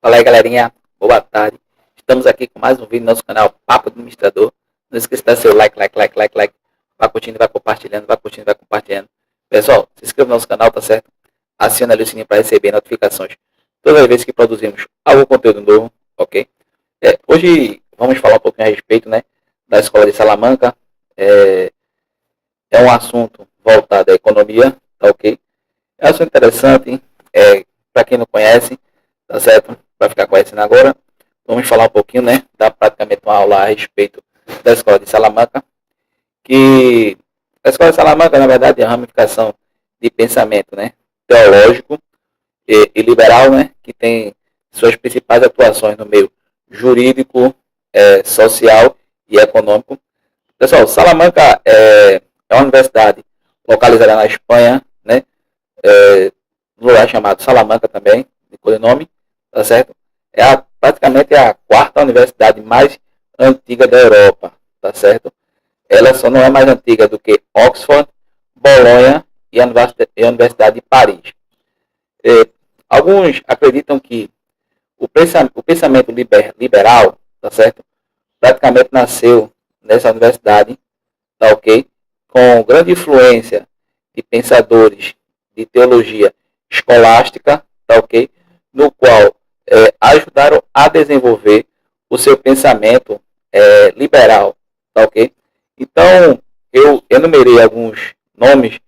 Fala aí, galerinha. Boa tarde. Estamos aqui com mais um vídeo no nosso canal Papo Administrador. Não esqueça de dar seu like. Vai curtindo, vai compartilhando, vai curtindo, vai compartilhando. Pessoal, se inscreva no nosso canal, tá certo? Acione ali o sininho para receber notificações todas as vezes que produzimos algum conteúdo novo, ok? Hoje vamos falar um pouquinho a respeito, né, da Escola de Salamanca. É um assunto voltado à economia, tá ok? É um assunto interessante, para quem não conhece, tá certo? Vai ficar conhecendo agora. Vamos falar um pouquinho, né, dar praticamente uma aula a respeito da Escola de Salamanca, que a Escola de Salamanca, na verdade, é a ramificação de pensamento, né, teológico e liberal, né, que tem suas principais atuações no meio jurídico, social e econômico. Pessoal, Salamanca é uma universidade localizada na Espanha, né, no lugar chamado Salamanca também, de codinome, tá certo? Praticamente a quarta universidade mais antiga da Europa, tá certo? Ela só não é mais antiga do que Oxford, Bolonha e a Universidade de Paris. Alguns acreditam que o pensamento liberal, tá certo? Praticamente nasceu nessa universidade, tá ok? Com grande influência de pensadores de teologia escolástica, tá ok? No qual ajudaram a desenvolver o seu pensamento liberal, tá ok? Então, eu enumerei alguns nomes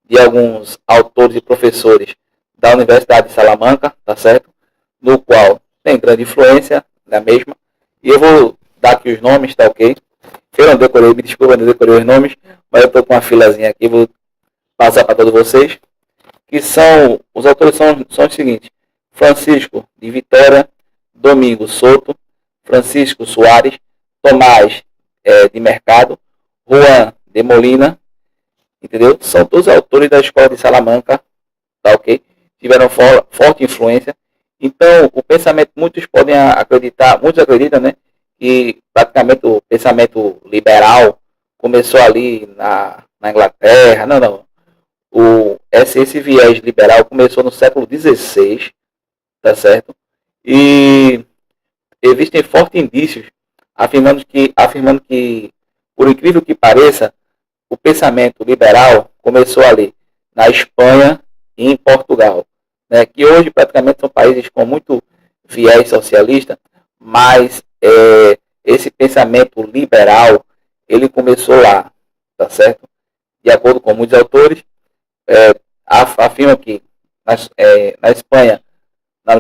de alguns autores e professores da Universidade de Salamanca, tá certo? No qual tem grande influência na mesma, e eu vou dar aqui os nomes, tá ok? Eu não decorei, me desculpa, não decorei os nomes, mas eu estou com uma filazinha aqui, vou passar para todos vocês, que são, os autores são os seguintes: Francisco de Vitória, Domingo Souto, Francisco Soares, Tomás de Mercado, Juan de Molina, entendeu? São todos autores da Escola de Salamanca, tá ok? Tiveram forte influência. Então, o pensamento, muitos acreditam, né, que praticamente o pensamento liberal começou ali na Inglaterra. Não. Esse viés liberal começou no século XVI, tá certo? E existem fortes indícios afirmando que, por incrível que pareça, o pensamento liberal começou ali na Espanha e em Portugal, né, que hoje praticamente são países com muito viés socialista, mas esse pensamento liberal ele começou lá, tá certo? De acordo com muitos autores, afirmam que na Espanha, na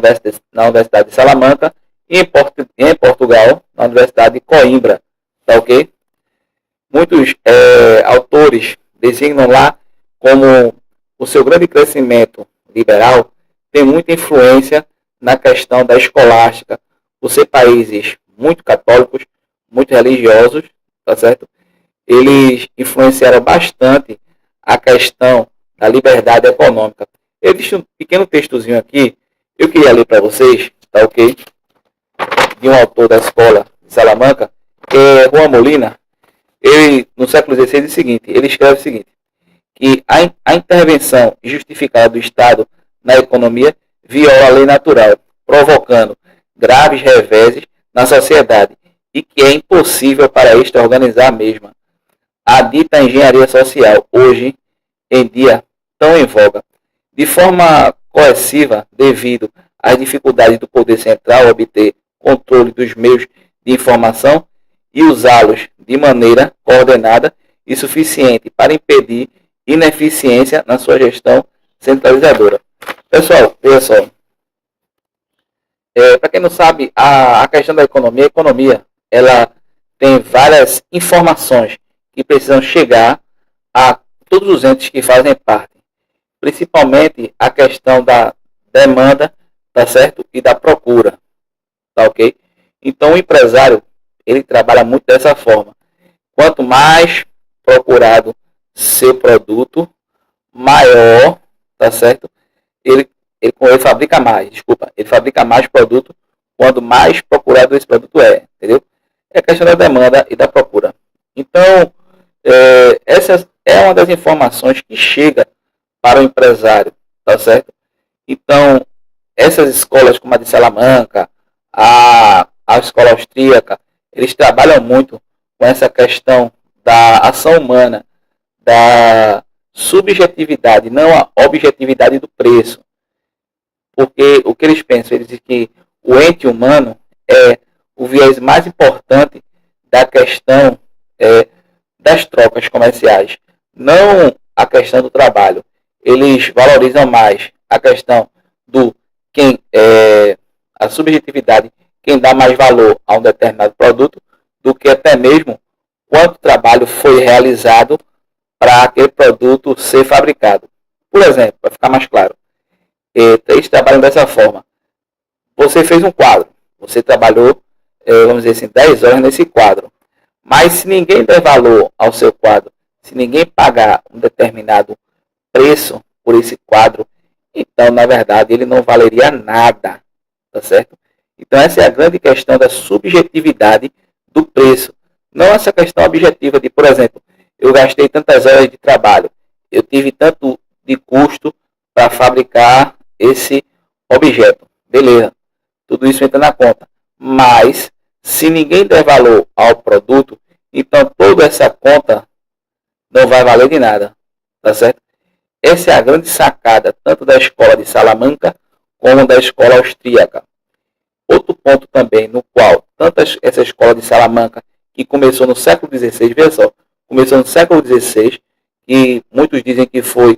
Universidade de Salamanca, e em Portugal, na Universidade de Coimbra, tá ok? Muitos autores designam lá como o seu grande crescimento liberal tem muita influência na questão da escolástica, por ser países muito católicos, muito religiosos, tá certo? Eles influenciaram bastante a questão da liberdade econômica. Existe um pequeno textozinho aqui, eu queria ler para vocês, tá ok? De um autor da Escola de Salamanca, que é Juan Molina. Ele, no século XVI, diz o seguinte, ele escreve o seguinte, que a intervenção injustificada do Estado na economia viola a lei natural, provocando graves reveses na sociedade e que é impossível para este organizar a mesma. A dita engenharia social, hoje em dia tão em voga, de forma coerciva devido às dificuldades do poder central obter controle dos meios de informação e usá-los de maneira coordenada e suficiente para impedir ineficiência na sua gestão centralizadora. Pessoal, veja só. Para quem não sabe, a questão da economia, a economia, ela tem várias informações que precisam chegar a todos os entes que fazem parte. Principalmente a questão da demanda, tá certo? E da procura, tá ok? Então o empresário, ele trabalha muito dessa forma. Quanto mais procurado seu produto, maior, tá certo? Ele fabrica mais, ele fabrica mais produto quanto mais procurado esse produto entendeu? É a questão da demanda e da procura. Então, essa é uma das informações que chega para o empresário, tá certo? Então, essas escolas como a de Salamanca, a escola austríaca, eles trabalham muito com essa questão da ação humana, da subjetividade, não a objetividade do preço. Porque o que eles pensam? Eles dizem que o ente humano é o viés mais importante da questão das trocas comerciais, não a questão do trabalho. Eles valorizam mais a questão do quem a subjetividade, quem dá mais valor a um determinado produto, do que até mesmo quanto trabalho foi realizado para aquele produto ser fabricado. Por exemplo, para ficar mais claro, eles trabalham dessa forma. Você fez um quadro, você trabalhou, vamos dizer assim, 10 horas nesse quadro. Mas se ninguém der valor ao seu quadro, se ninguém pagar um determinado preço por esse quadro, então, na verdade, ele não valeria nada, tá certo? Então, essa é a grande questão da subjetividade do preço. Não essa questão objetiva de, por exemplo, eu gastei tantas horas de trabalho, eu tive tanto de custo para fabricar esse objeto. Beleza, tudo isso entra na conta. Mas, se ninguém der valor ao produto, então toda essa conta não vai valer de nada, tá certo? Essa é a grande sacada, tanto da escola de Salamanca, como da escola austríaca. Outro ponto também, no qual, tanto essa escola de Salamanca, que começou no século XVI, veja só, começou no século XVI, que muitos dizem que foi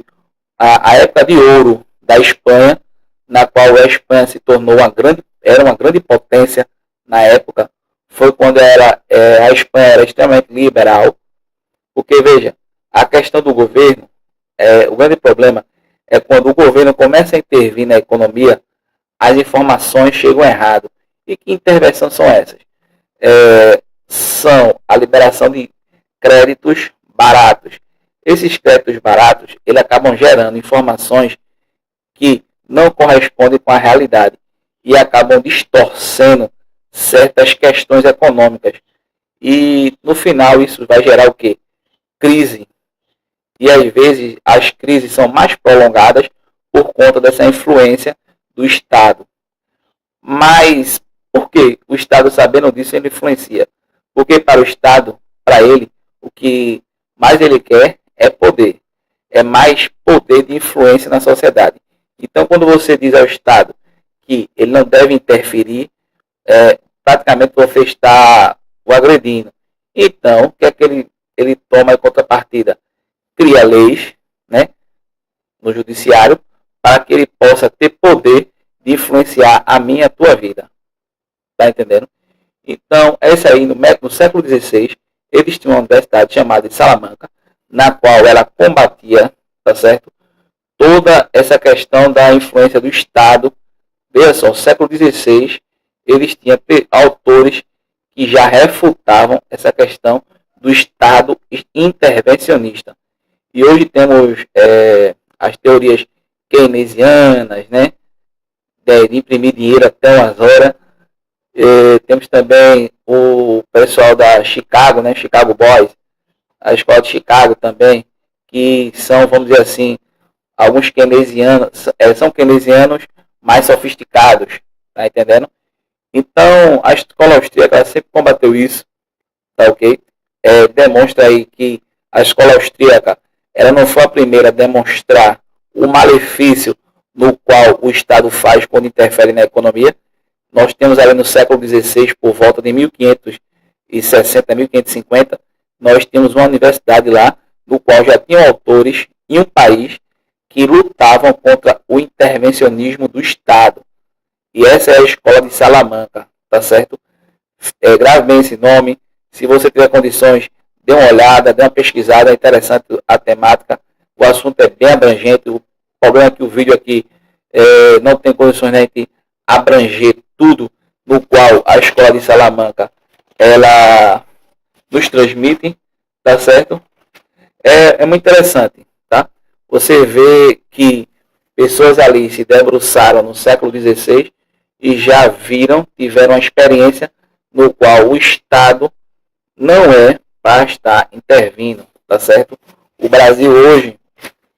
a época de ouro da Espanha, na qual a Espanha se tornou era uma grande potência na época, foi quando a Espanha era extremamente liberal, porque, veja, a questão do governo, o grande problema é quando o governo começa a intervir na economia, as informações chegam errado. E que intervenções são essas? São a liberação de créditos baratos. Esses créditos baratos, eles acabam gerando informações que não correspondem com a realidade e acabam distorcendo certas questões econômicas. E no final isso vai gerar o quê? Crise. E às vezes as crises são mais prolongadas por conta dessa influência do Estado. Mas por que o Estado, sabendo disso, ele influencia? Porque para o Estado, para ele, o que mais ele quer é poder. É mais poder de influência na sociedade. Então, quando você diz ao Estado que ele não deve interferir, praticamente você está o agredindo. Então, o que é que ele toma em contrapartida? Cria leis, né, no judiciário, para que ele possa ter poder de influenciar a minha e a tua vida. Tá entendendo? Então, essa aí, no século XVI, eles tinham uma universidade chamada de Salamanca, na qual ela combatia, tá certo, toda essa questão da influência do Estado. Veja só, no século XVI, eles tinham autores que já refutavam essa questão do Estado intervencionista. E hoje temos as teorias keynesianas, né, de imprimir dinheiro até umas horas. Temos também o pessoal da Chicago, né, Chicago Boys, a escola de Chicago também, que são, vamos dizer assim, alguns keynesianos, são keynesianos mais sofisticados, tá entendendo? Então, a escola austríaca sempre combateu isso, tá ok? Demonstra aí que a escola austríaca, ela não foi a primeira a demonstrar o malefício no qual o Estado faz quando interfere na economia. Nós temos ali no século XVI, por volta de 1560, 1550, nós temos uma universidade lá, no qual já tinham autores em um país que lutavam contra o intervencionismo do Estado. E essa é a escola de Salamanca, tá certo? Grave bem esse nome. Se você tiver condições, dê uma olhada, dê uma pesquisada, é interessante a temática. O assunto é bem abrangente. O problema é que o vídeo aqui não tem condições de abranger tudo no qual a escola de Salamanca ela nos transmite, tá certo? É muito interessante, tá? Você vê que pessoas ali se debruçaram no século XVI e já tiveram uma experiência no qual o Estado não é para estar intervindo, tá certo? O Brasil hoje,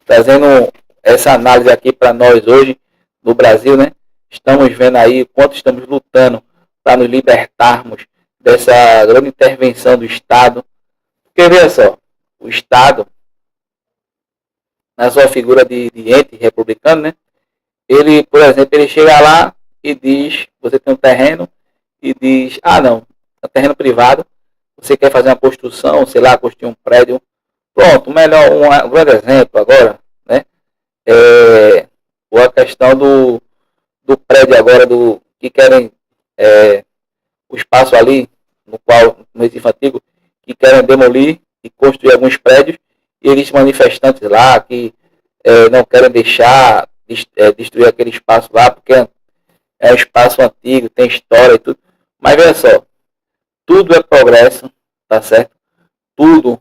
trazendo essa análise aqui para nós hoje, no Brasil, né? estamos vendo aí quanto estamos lutando para nos libertarmos dessa grande intervenção do Estado. Porque veja só, o Estado, na sua figura de ente republicano, né? Ele, por exemplo, ele chega lá e diz, você tem um terreno, e diz, ah não, é um terreno privado, você quer fazer uma construção, sei lá, construir um prédio. Pronto, melhor, um grande exemplo agora, né? Ou a questão do prédio agora, que querem o espaço ali, no Recife Antigo, que querem demolir e construir alguns prédios, e eles manifestantes lá que não querem deixar destruir aquele espaço lá, porque é um espaço antigo, tem história e tudo. Mas veja só, tudo é progresso, tá certo? Tudo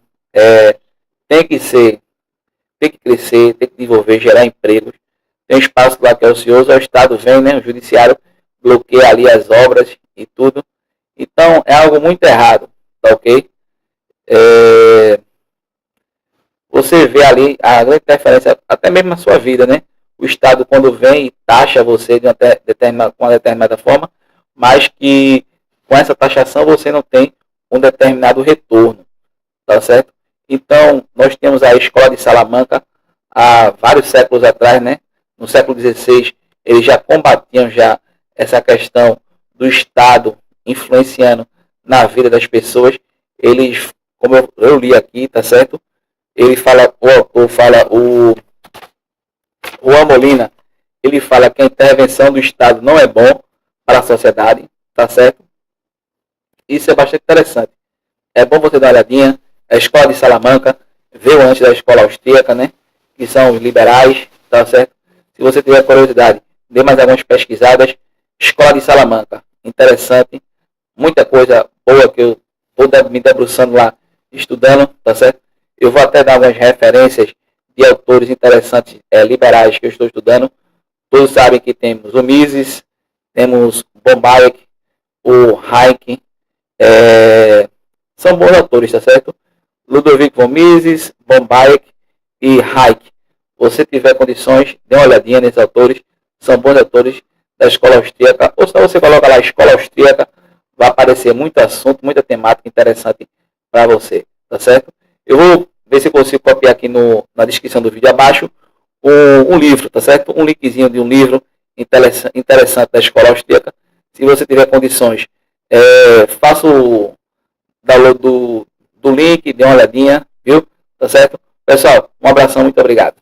tem que crescer, tem que desenvolver, gerar empregos. Tem um espaço lá que é ocioso, o Estado vem, né? O Judiciário bloqueia ali as obras e tudo. Então é algo muito errado, tá ok? Você vê ali a grande interferência, até mesmo na sua vida, né? O Estado, quando vem e taxa você de uma determinada forma, mas que com essa taxação você não tem um determinado retorno, tá certo? Então, nós temos a escola de Salamanca, há vários séculos atrás, né? No século XVI, eles já combatiam já essa questão do Estado influenciando na vida das pessoas. Eles, como eu li aqui, tá certo? Ele fala, o autor fala, o Amolina, ele fala que a intervenção do Estado não é bom para a sociedade, tá certo? Isso é bastante interessante. É bom você dar uma olhadinha. A escola de Salamanca veio antes da escola austríaca, né? Que são os liberais, tá certo? Se você tiver curiosidade, dê mais algumas pesquisadas. Escola de Salamanca, interessante. Muita coisa boa que eu estou me debruçando lá, estudando, tá certo? Eu vou até dar algumas referências de autores interessantes liberais que eu estou estudando. Todos sabem que temos o Mises, temos von Hayek, o Hayek, são bons autores, tá certo? Ludovic von Mises, von Hayek e Hayek. Se tiver condições, dê uma olhadinha nesses autores, são bons autores da escola austríaca, ou se você coloca lá escola austríaca, vai aparecer muito assunto, muita temática interessante para você, tá certo? Eu vou ver se eu consigo copiar aqui na descrição do vídeo abaixo um livro, tá certo? Um linkzinho de um livro interessante da escola austríaca. Se você tiver condições, faça o download do link, dê uma olhadinha, viu? Tá certo? Pessoal, um abração, muito obrigado.